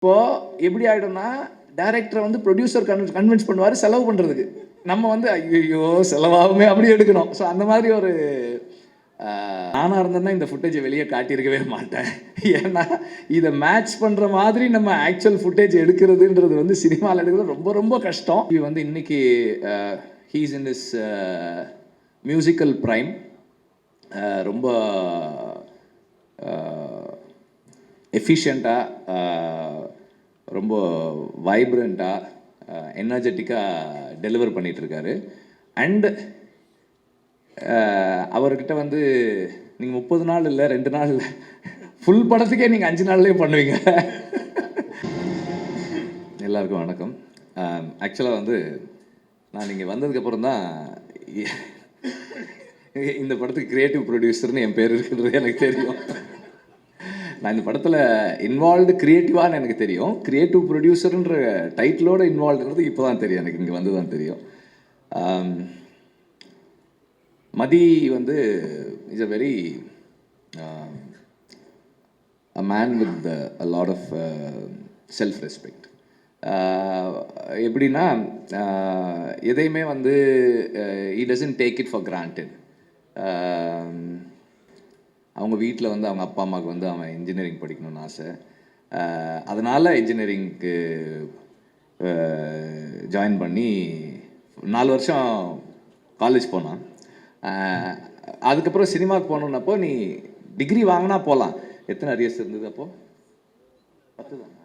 இப்போது எப்படி ஆகிடும்னா, டைரக்டரை வந்து ப்ரொடியூசர் கன்வின்ஸ் பண்ணுவார் செலவு பண்ணுறதுக்கு. நம்ம வந்து ஐயோ செலவாகுமே அப்படி எடுக்கணும். ஸோ அந்த மாதிரி ஒரு நானாக இருந்தேன்னா இந்த ஃபுட்டேஜை வெளியே காட்டியிருக்கவே மாட்டேன். ஏன்னா இதை மேட்ச் பண்ணுற மாதிரி நம்ம ஆக்சுவல் ஃபுட்டேஜ் எடுக்கிறதுன்றது வந்து சினிமாவில் எடுக்கிறது ரொம்ப ரொம்ப கஷ்டம். இது வந்து இன்னைக்கு he's in this musical prime. ரொம்ப எஃபிஷியண்ட்டாக, ரொம்ப வைப்ரண்ட்டாக, எனர்ஜெட்டிக்காக டெலிவர் பண்ணிகிட்ருக்காரு. அண்டு அவர்கிட்ட வந்து நீங்கள் 30 நாள் இல்லை 2 நாள் இல்லை, ஃபுல் படத்துக்கே நீங்கள் 5 நாள்லேயே பண்ணுவீங்க. எல்லாருக்கும் வணக்கம். ஆக்சுவலாக வந்து நான் இங்கே வந்ததுக்கப்புறம் தான் இந்த படத்துக்கு க்ரியேட்டிவ் ப்ரொடியூசர்னு என் பேர் இருக்குன்றது எனக்கு தெரியும். நான் இந்த படத்தில் இன்வால்வ்டு க்ரியேட்டிவான்னு எனக்கு தெரியும். க்ரியேட்டிவ் ப்ரொடியூசருன்ற டைட்டிலோடு இன்வால்வ்டுன்றது இப்போ தான் தெரியும், எனக்கு இங்கே வந்து தான் தெரியும். மதி வந்து is a very a man with a lot of self respect. எப்படின்னா எதையுமே வந்து he doesn't take it for granted. அவங்க வீட்டில் வந்து அவங்க அப்பா அம்மாவுக்கு வந்து அவன் இன்ஜினியரிங் படிக்கணும்னு ஆசை. அதனால் இன்ஜினியரிங்க்கு ஜாயின் பண்ணி 4 வருஷம் காலேஜ் போனான். அதுக்கப்புறம் சினிமாவுக்கு போகணுன்னப்போ நீ டிகிரி வாங்கினா போகலாம். எத்தனை அரியர்ஸ் இருந்தது அப்போது? 10 தானே?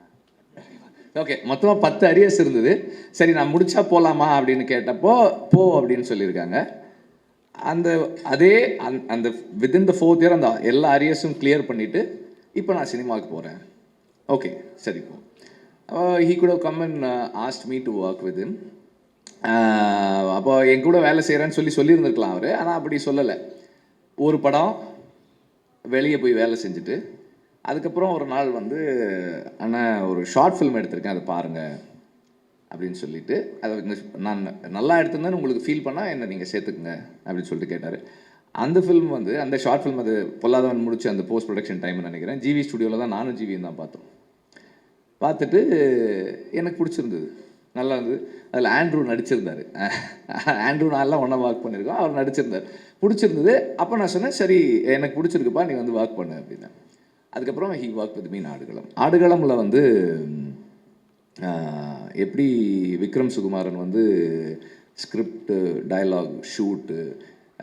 ஓகே, மொத்தமாக 10 அரியர்ஸ் இருந்தது. சரி நான் முடித்தா போகலாமா அப்படின்னு கேட்டப்போ போ அப்படின்னு சொல்லியிருக்காங்க. அந்த வித்தின் த 4th இயர் அந்த எல்லா அரியர்ஸும் கிளியர் பண்ணிவிட்டு இப்போ நான் சினிமாவுக்கு போகிறேன். ஓகே சரி போ. He could have come and asked me to work with him. அப்போ என் கூட வேலை செய்கிறேன்னு சொல்லியிருந்துருக்கலாம் அவர். ஆனால் அப்படி சொல்லலை. ஒரு படம் வெளியே போய் வேலை செஞ்சுட்டு அதுக்கப்புறம் ஒரு நாள் வந்து ஆனால் ஒரு ஷார்ட் ஃபில்ம் எடுத்திருக்கேன், அதை பாருங்கள் அப்படின்னு சொல்லிட்டு, அதை நான் நல்லா எடுத்திருந்தேன்னு உங்களுக்கு ஃபீல் பண்ணால் என்ன நீங்கள் சேர்த்துக்குங்க அப்படின்னு சொல்லிட்டு கேட்டார். அந்த ஃபில்ம் வந்து அந்த ஷார்ட் ஃபில்ம் அது பொல்லாதவன் முடிச்சு அந்த போஸ்ட் ப்ரொடக்ஷன் டைம்னு நினைக்கிறேன். ஜிவி ஸ்டுடியோவில் தான் நானும் ஜிவியும் தான் பார்த்தோம். பார்த்துட்டு எனக்கு பிடிச்சிருந்தது, நல்லா இருந்தது. அதில் ஆண்ட்ரூ நடிச்சிருந்தார். ஆண்ட்ரூ நான்லாம் ஒன்றா ஒர்க் பண்ணியிருக்கோம், அவர் நடிச்சிருந்தார். பிடிச்சிருந்தது. அப்போ நான் சொன்னேன் சரி எனக்கு பிடிச்சிருக்குப்பா நீ வந்து ஒர்க் பண்ணு அப்படின்னு. அதுக்கப்புறம் he work with me Aadukalam. ஆடுகளமில் வந்து எப்படி விக்ரம் சுகுமாரன் வந்து ஸ்கிரிப்டு, டயலாக், ஷூட்டு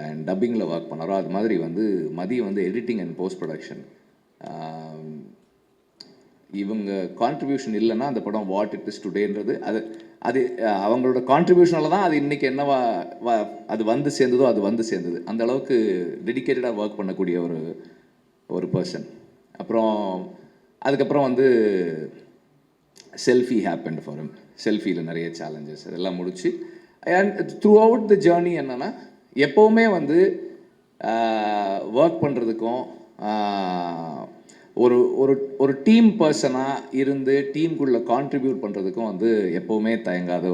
அண்ட் டப்பிங்கில் ஒர்க் பண்ணாரோ அது மாதிரி வந்து மதி வந்து எடிட்டிங் அண்ட் போஸ்ட் ப்ரொடக்ஷன். இவங்க கான்ட்ரிபியூஷன் இல்லைன்னா அந்த படம் வாட் இட் இஸ் டுடேன்றது அது அவங்களோட கான்ட்ரிபியூஷனால தான் அது இன்றைக்கி என்னவா அது வந்து சேர்ந்ததோ அது வந்து சேர்ந்தது. அந்த அளவுக்கு டெடிக்கேட்டடாக ஒர்க் பண்ணக்கூடிய ஒரு பர்சன். அப்புறம் அதுக்கப்புறம் வந்து செல்ஃபி ஹேப்பன் ஃபார் ஹிம். செல்ஃபியில் நிறைய சேலஞ்சஸ் அதெல்லாம் முடிச்சு and through out the journey என்னென்னா எப்போவுமே வந்து ஒர்க் பண்ணுறதுக்கும் ஒரு ஒரு ஒரு டீம் பர்சனாக இருந்து டீமுக்குள்ளே கான்ட்ரிபியூட் பண்ணுறதுக்கும் வந்து எப்போவுமே தயங்காத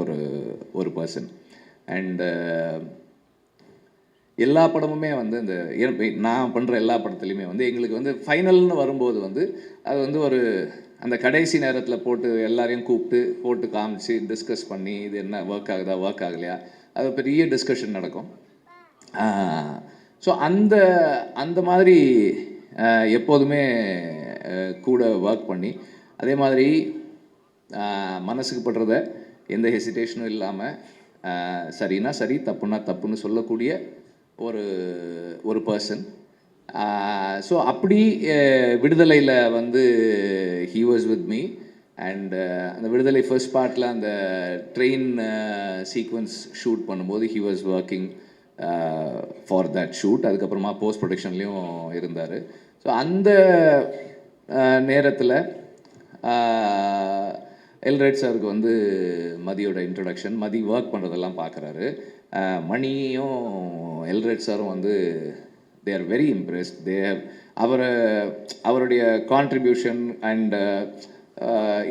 ஒரு பர்சன். அண்டு எல்லா படமுமே வந்து இந்த நான் பண்ணுற எல்லா படத்துலையுமே வந்து எங்களுக்கு வந்து ஃபைனல்னு வரும்போது வந்து அது வந்து ஒரு அந்த கடைசி நேரத்தில் போட்டு எல்லாரையும் கூப்பிட்டு போட்டு காமிச்சு டிஸ்கஸ் பண்ணி இது என்ன ஒர்க் ஆகுதா ஒர்க் ஆகலையா அது பெரிய டிஸ்கஷன் நடக்கும். ஸோ அந்த மாதிரி எப்போதுமே கூட ஒர்க் பண்ணி அதே மாதிரி மனசுக்கு படுறத எந்த ஹெசிடேஷனும் இல்லாமல் சரின்னா சரி தப்புன்னா தப்புன்னு சொல்லக்கூடிய ஒரு பர்சன். ஸோ அப்படி விடுதலையில் வந்து he was with me. And அந்த விடுதலை ஃபர்ஸ்ட் பார்ட்டில் அந்த ட்ரெயின் சீக்வன்ஸ் ஷூட் பண்ணும்போது he was working for that shoot. அதுக்கப்புறமா போஸ்ட் ப்ரொடக்ஷன்லேயும் இருந்தார். ஸோ அந்த நேரத்தில் எல்ரைட் சாருக்கு வந்து மதியோட இன்ட்ரொடக்ஷன், மதி ஒர்க் பண்ணுறதெல்லாம் பார்க்குறாரு. மணியும் எல்ரைட் சாரும் வந்து they are very impressed. They have அவருடைய கான்ட்ரிபியூஷன் அண்ட்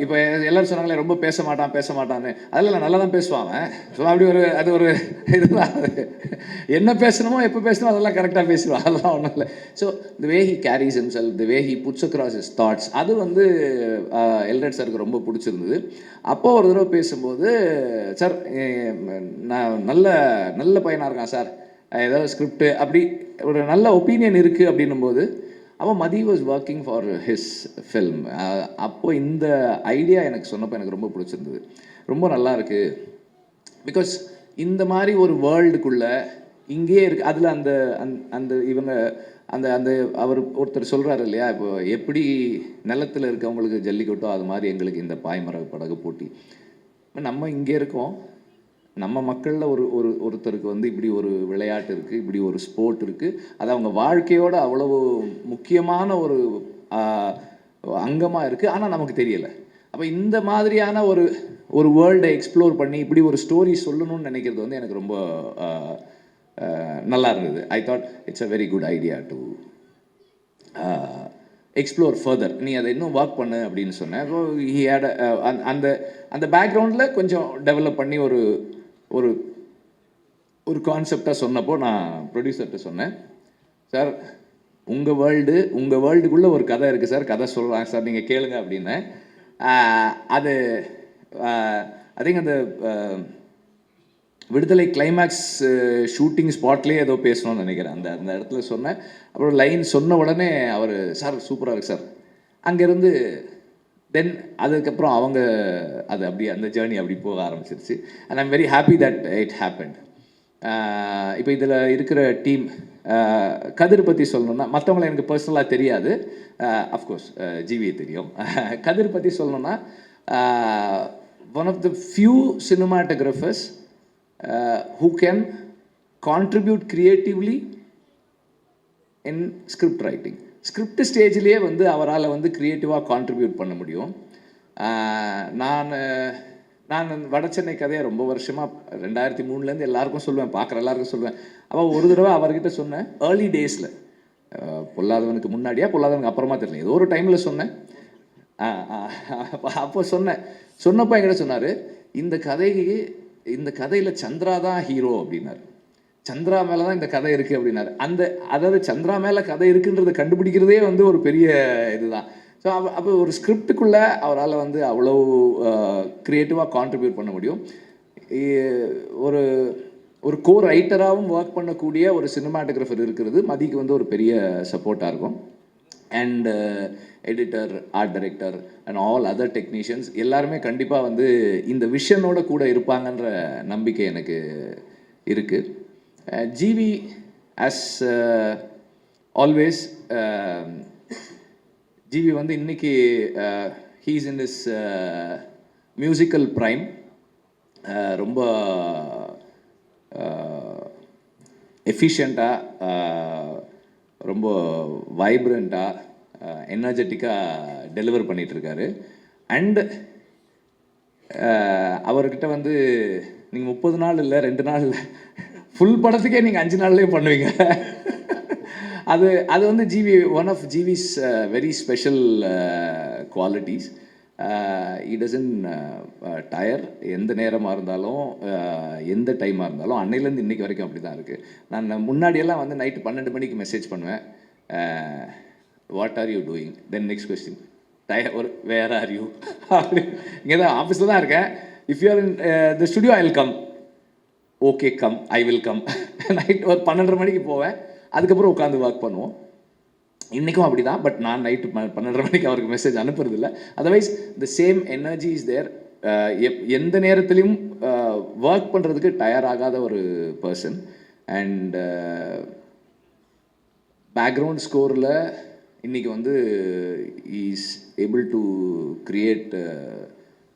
இப்போ எல்லோரும் சொன்னாங்களே ரொம்ப பேச மாட்டான்னு, அதில் நல்லா தான் பேசுவாங்க. ஸோ அப்படி அது ஒரு இதுதான். அது என்ன பேசணுமோ எப்போ பேசணுமோ அதெல்லாம் கரெக்டாக பேசுவான், அதெல்லாம் ஒன்றும் இல்லை. So the way he carries himself, the way he puts across his thoughts, அது வந்து எல்ரட் சாருக்கு ரொம்ப பிடிச்சிருந்தது. அப்போ ஒரு தடவை பேசும்போது, சார் நான் நல்ல பையனாக இருக்கான் சார், ஏதாவது ஸ்கிரிப்டு அப்படி ஒரு நல்ல ஒப்பீனியன் இருக்குது அப்படின்னும் போது, அவன் Mathi was working for his film. அப்போது இந்த ஐடியா எனக்கு சொன்னப்போ எனக்கு ரொம்ப பிடிச்சிருந்தது, ரொம்ப நல்லா இருக்குது. பிகாஸ் இந்த மாதிரி ஒரு வேர்ல்டுக்குள்ளே இங்கேயே இருக்குது. அதில் அந்த அந்த இவங்க அந்த அந்த அவர் ஒருத்தர் சொல்கிறாரு இல்லையா, இப்போ எப்படி நிலத்தில் இருக்கவங்களுக்கு ஜல்லிக்கட்டோ அது மாதிரி எங்களுக்கு இந்த பாய்மர படகு போட்டி. நம்ம இங்கே இருக்கோம், நம்ம மக்களில் ஒருத்தருக்கு வந்து இப்படி ஒரு விளையாட்டு இருக்குது, இப்படி ஒரு ஸ்போர்ட் இருக்குது, அது அவங்க வாழ்க்கையோட அவ்வளவு முக்கியமான ஒரு அங்கமாக இருக்குது, ஆனால் நமக்கு தெரியலை. அப்போ இந்த மாதிரியான ஒரு வேர்ல்டை எக்ஸ்ப்ளோர் பண்ணி இப்படி ஒரு ஸ்டோரி சொல்லணும்னு நினைக்கிறது வந்து எனக்கு ரொம்ப நல்லா இருந்தது. I thought it's a very good idea to explore further. நீ அதை இன்னும் ஒர்க் பண்ணு அப்படின்னு சொன்னேன். ஸோ ஹி ஹேட் அந்த அந்த பேக்ரவுண்டில் கொஞ்சம் டெவலப் பண்ணி ஒரு ஒரு ஒரு கான்செப்டாக சொன்னப்போ நான் ப்ரொடியூசர்கிட்ட சொன்னேன், சார் உங்கள் வேர்ல்டுக்குள்ளே ஒரு கதை இருக்குது சார், கதை சொல்கிறாங்க சார், நீங்கள் கேளுங்க அப்படின்னேன். அது ஐ திங்க் அந்த விடுதலை கிளைமேக்ஸ் ஷூட்டிங் ஸ்பாட்லேயே ஏதோ பேசணும்னு நினைக்கிறேன். அந்த இடத்துல சொன்னேன். அப்புறம் லைன் சொன்ன உடனே அவர், சார் சூப்பராக இருக்குது சார். அங்கேருந்து தென் அதுக்கப்புறம் அவங்க அது அப்படி அந்த ஜேர்னி அப்படி போக ஆரம்பிச்சிருச்சு. And I'm very happy that it happened. இப்போ இதில் இருக்கிற டீம், கதிர் பற்றி சொல்லணுன்னா, மற்றவங்களை எனக்கு பர்சனலாக தெரியாது, அஃப்கோர்ஸ் ஜிவியை தெரியும். கதிர் பற்றி சொல்லணுன்னா, one of the few cinematographers who can contribute creatively in script writing. Script ஸ்டேஜ்லேயே வந்து அவரால் வந்து க்ரியேட்டிவாக கான்ட்ரிபியூட் பண்ண முடியும். நான் வடச்சென்னை கதையை ரொம்ப வருஷமாக 2003 எல்லாருக்கும் சொல்லுவேன், பார்க்குற எல்லாருக்கும் சொல்லுவேன். அவள் ஒரு தடவை அவர்கிட்ட சொன்னேன், ஏர்லி டேஸில், பொல்லாதவனுக்கு முன்னாடியா பொல்லாதவனுக்கு அப்புறமா தெரியல, ஏதோ ஒரு டைமில் சொன்னேன். அப்போ சொன்னப்போ என்கிட்ட சொன்னார், இந்த கதையில் சந்திரா தான் ஹீரோ அப்படின்னாரு. சந்திரா மேலே தான் இந்த கதை இருக்குது அப்படின்னாரு. அதாவது சந்திரா மேலே கதை இருக்குன்றதை கண்டுபிடிக்கிறதே வந்து ஒரு பெரிய இதுதான். ஸோ அப்போ ஒரு ஸ்கிரிப்டுக்குள்ளே அவரால் வந்து அவ்வளோ க்ரியேட்டிவாக கான்ட்ரிபியூட் பண்ண முடியும். ஒரு கோ ரைட்டராகவும் ஒர்க் பண்ணக்கூடிய ஒரு சினிமாட்டோகிராஃபர் இருக்கிறது மதிக்கு வந்து ஒரு பெரிய சப்போர்ட்டாக இருக்கும். And editor, art director and all other technicians எல்லாருமே கண்டிப்பாக வந்து இந்த விஷனோட கூட இருப்பாங்கன்ற நம்பிக்கை எனக்கு இருக்குது. ஜிவி ஆஸ் ஆல்வேஸ், ஜிவி வந்து இன்னைக்கு he's in this musical prime. ரொம்ப எஃபிஷியண்ட்டாக, ரொம்ப வைப்ரண்ட்டாக, எனர்ஜெட்டிக்காக டெலிவர் பண்ணிகிட்ருக்காரு. அண்டு அவர்கிட்ட வந்து நீங்கள் 30 நாள் இல்லை 2 நாள் இல்லை, ஃபுல் படத்துக்கே நீங்கள் 5 நாள்லேயே பண்ணுவீங்க. அது வந்து one of his very special qualities. he doesn't tire. எந்த நேரமாக இருந்தாலும், எந்த டைமாக இருந்தாலும், அன்னையிலேருந்து இன்றைக்கி வரைக்கும் அப்படி தான் இருக்குது. நான் முன்னாடியெல்லாம் வந்து நைட்டு 12 மணிக்கு மெசேஜ் பண்ணுவேன், what are you doing, then next question where are you, அப்படி. இங்கே தான் ஆஃபீஸில் தான் இருக்கேன். If you are in the studio I will come, okay come, I will come. Night ஒரு 12:30 மணிக்கு போவேன், அதுக்கப்புறம் உட்காந்து ஒர்க் பண்ணுவோம். இன்றைக்கும் அப்படி தான். பட் நான் நைட்டு 12:30 மணிக்கு அவருக்கு மெசேஜ் அனுப்புறதில்ல. Otherwise the same energy is there. எந்த நேரத்துலையும் ஒர்க் பண்ணுறதுக்கு டயர் ஆகாத ஒரு பர்சன். அண்ட் பேக்ரவுண்ட் ஸ்கோரில் இன்றைக்கி வந்து is able to create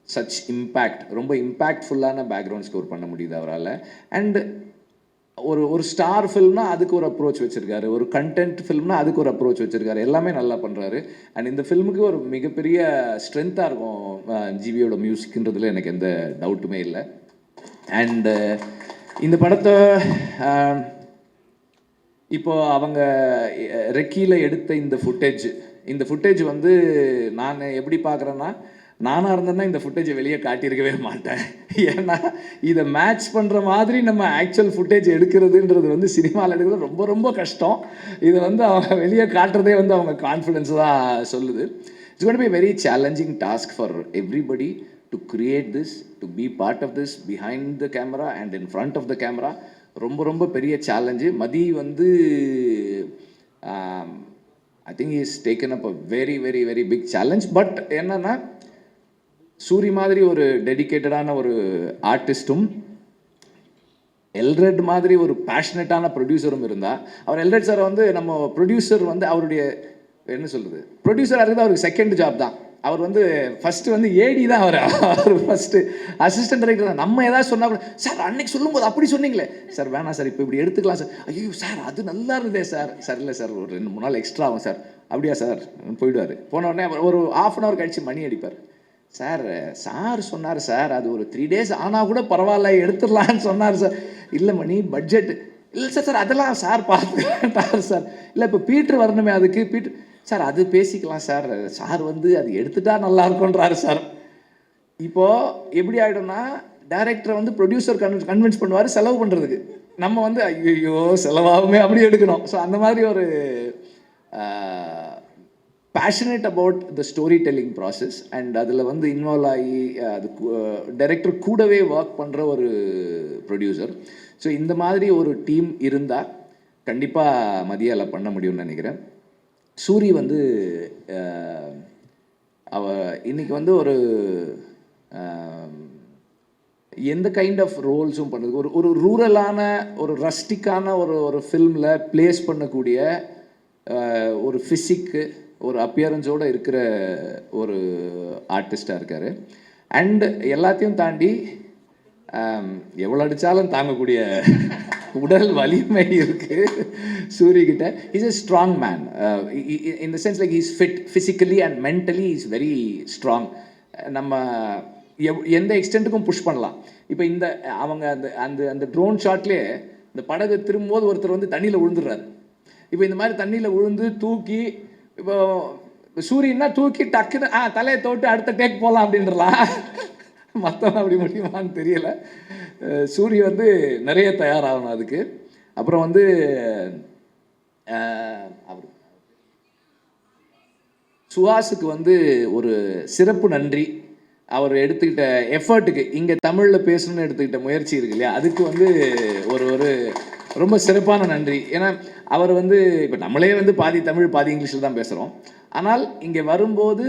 such impact, ரொம்ப இம்பேக்ட்ஃபுல்லான பேக்ரவுண்ட் ஸ்கோர் பண்ண முடியுது அவரால். அண்டு ஒரு ஸ்டார் ஃபில்ம்னா அதுக்கு ஒரு அப்ரோச் வச்சுருக்காரு, ஒரு கண்டென்ட் ஃபில்ம்னா அதுக்கு ஒரு அப்ரோச் வச்சுருக்காரு, எல்லாமே நல்லா பண்ணுறாரு. அண்ட் இந்த ஃபில்முக்கு ஒரு மிகப்பெரிய ஸ்ட்ரென்த்தாக இருக்கும் ஜிவியோட மியூசிக்ன்றதுல எனக்கு எந்த டவுட்டுமே இல்லை. அண்டு இந்த படத்தை இப்போ அவங்க ரெக்கியில் எடுத்த இந்த ஃபுட்டேஜ் வந்து நான் எப்படி பார்க்குறேன்னா, நானாக இருந்தேன்னா இந்த ஃபுட்டேஜை வெளியே காட்டியிருக்கவே மாட்டேன். ஏன்னா இதை மேட்ச் பண்ணுற மாதிரி நம்ம ஆக்சுவல் ஃபுட்டேஜ் எடுக்கிறதுன்றது வந்து சினிமாவில் எடுக்கிறது ரொம்ப ரொம்ப கஷ்டம். இதை வந்து அவங்க வெளியே காட்டுறதே வந்து அவங்க கான்ஃபிடென்ஸ் தான் சொல்லுது. It's going to be a very challenging task for everybody to create this, to be part of this behind the camera and in front of the camera. ரொம்ப ரொம்ப பெரிய சேலஞ்சு. மதி வந்து I think is taken up a very very very big challenge. But என்னன்னா, சூரி மாதிரி ஒரு டெடிக்கேட்டடான ஒரு ஆர்டிஸ்ட்டும், எல்ரெட் மாதிரி ஒரு பேஷனட்டான ப்ரொடியூசரும் இருந்தால், அவர் எல்ரெட் சார் வந்து நம்ம ப்ரொடியூசர் வந்து அவருடைய என்ன சொல்கிறது, ப்ரொடியூசராக இருக்குது அவருக்கு செகண்ட் ஜாப் தான். அவர் வந்து ஃபஸ்ட்டு வந்து ஏடி தான். அவர் ஃபஸ்ட்டு அசிஸ்டன்ட் டைரக்டர் தான். நம்ம ஏதாவது சொன்னால் கூட, சார் அன்னைக்கு சொல்லும்போது அப்படி சொன்னீங்களே சார், வேணாம் சார், இப்போ இப்படி எடுத்துக்கலாம் சார். ஐயோ சார் அது நல்லா இருந்ததே சார். சார் இல்லை சார், ஒரு 2-3 நாள் எக்ஸ்ட்ரா ஆகும் சார். அப்படியா சார், போயிடுவார். போன உடனே ஒரு 1/2 hour கழிச்சு மணி அடிப்பார். சார் சொன்னார் சார், அது ஒரு 3 days ஆனால் கூட பரவாயில்ல எடுத்துடலான்னு சொன்னார் சார். இல்லை மணி பட்ஜெட் இல்லை சார் அதெல்லாம் சார் பார்த்துக்கிட்டார் சார். இல்லை இப்போ பீட்ரு வரணுமே, அதுக்கு பீட்ரு சார் அது பேசிக்கலாம் சார். சார் வந்து அது எடுத்துட்டா நல்லா இருக்குன்றாரு சார். இப்போது எப்படி ஆகிடும்னா, டைரக்டரை வந்து ப்ரொடியூசர் கன்வின்ஸ் பண்ணுவார் செலவு பண்ணுறதுக்கு. நம்ம வந்து ஐயோ செலவாகுமே அப்படி எடுக்கணும். ஸோ அந்த மாதிரி ஒரு passionate about the story telling process and அதில் வந்து இன்வால்வ் ஆகி அது டைரக்டர் கூடவே ஒர்க் பண்ணுற ஒரு ப்ரொடியூசர். ஸோ இந்த மாதிரி ஒரு டீம் இருந்தால் கண்டிப்பாக மதியால் பண்ண முடியும்னு நினைக்கிறேன். சூரி வந்து இன்னைக்கு வந்து ஒரு எந்த கைண்ட் ஆஃப் ரோல்ஸும் பண்ணுறது, ஒரு ரூரலான ஒரு ரஸ்டிக்கான ஒரு ஃபில்மில் ப்ளேஸ் பண்ணக்கூடிய ஒரு ஃபிசிக்கு ஒரு அப்பியரன்ஸோடு இருக்கிற ஒரு ஆர்டிஸ்டாக இருக்கார். அண்ட் எல்லாத்தையும் தாண்டி எவ்வளோ அடித்தாலும் தாங்கக்கூடிய உடல் வலிமை இருக்குது சூரிக்கிட்ட. Is a strong man in the sense like is fit physically and mentally is very strong. நம்ம எந்த எக்ஸ்டென்ட்டுக்கும் புஷ் பண்ணலாம். இப்போ இந்த அவங்க அந்த அந்த அந்த ட்ரோன் ஷாட்லேயே இந்த படகு திரும்பும்போது ஒருத்தர் வந்து தண்ணியில் விழுந்துடுறாரு. இப்போ இந்த மாதிரி தண்ணியில் விழுந்து தூக்கி, இப்போ சூரியன்னா தூக்கி டக்குன்னு தலையை தோட்டு அடுத்த டேக் போகலாம் அப்படின்றலாம். மற்றவங்க அப்படி முடியுமான்னு தெரியலை. சூரிய வந்து நிறைய தயாராகணும் அதுக்கு. அப்புறம் வந்து அவர் சுஹாஸுக்கு வந்து ஒரு சிறப்பு நன்றி. அவர் எடுத்துக்கிட்ட எஃபர்ட்டுக்கு, இங்கே தமிழில் பேசணும்னு எடுத்துக்கிட்ட முயற்சி இருக்கு இல்லையா, அதுக்கு வந்து ஒரு ரொம்ப சிறப்பான நன்றி. ஏன்னா அவர் வந்து இப்போ நம்மளே வந்து பாதி தமிழ் பாதி இங்கிலீஷில் தான் பேசுகிறோம். ஆனால் இங்கே வரும்போது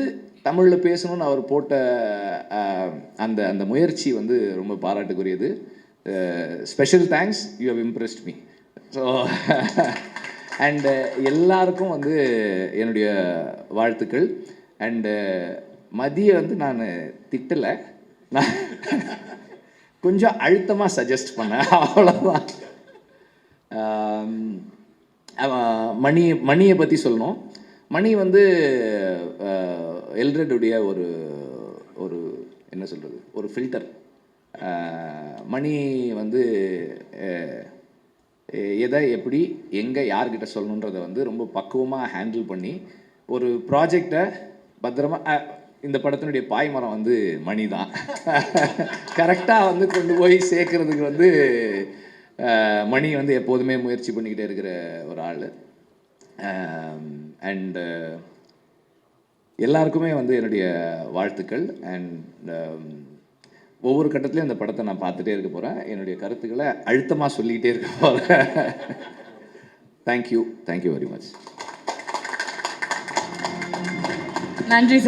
தமிழில் பேசணும்னு அவர் போட்ட அந்த அந்த முயற்சி வந்து ரொம்ப பாராட்டுக்குரியது. Special thanks, you have impressed me. So and எல்லாருக்கும் வந்து என்னுடைய வாழ்த்துக்கள். அண்டு மதியை வந்து நான் திட்டலை, நான் கொஞ்சம் அழுத்தமாக சஜஸ்ட் பண்ணேன், அவ்வளோதான். மணியை பற்றி சொல்லணும். மணி வந்து எல்ரெட்டுடைய ஒரு என்ன சொல்கிறது, ஒரு ஃபில்டர். மணி வந்து எதை எப்படி எங்கே யார்கிட்ட சொல்லணுன்றதை வந்து ரொம்ப பக்குவமாக ஹேண்டில் பண்ணி ஒரு ப்ராஜெக்டை பத்திரமா, இந்த படத்தினுடைய பாய்மரம் வந்து மணி தான் கரெக்டாக வந்து கொண்டு போய் சேர்க்கறதுக்கு வந்து மணி வந்து எப்போதுமே முயற்சி பண்ணிக்கிட்டே இருக்கிற ஒரு ஆள். அண்ட் எல்லாருக்குமே வந்து என்னுடைய வாழ்த்துக்கள். அண்ட் ஒவ்வொரு கட்டத்துலையும் அந்த படத்தை நான் பார்த்துட்டே இருக்க போகிறேன். என்னுடைய கருத்துக்களை அழுத்தமாக சொல்லிக்கிட்டே இருக்க போகிறேன். Thank you very much. நன்றி சார்.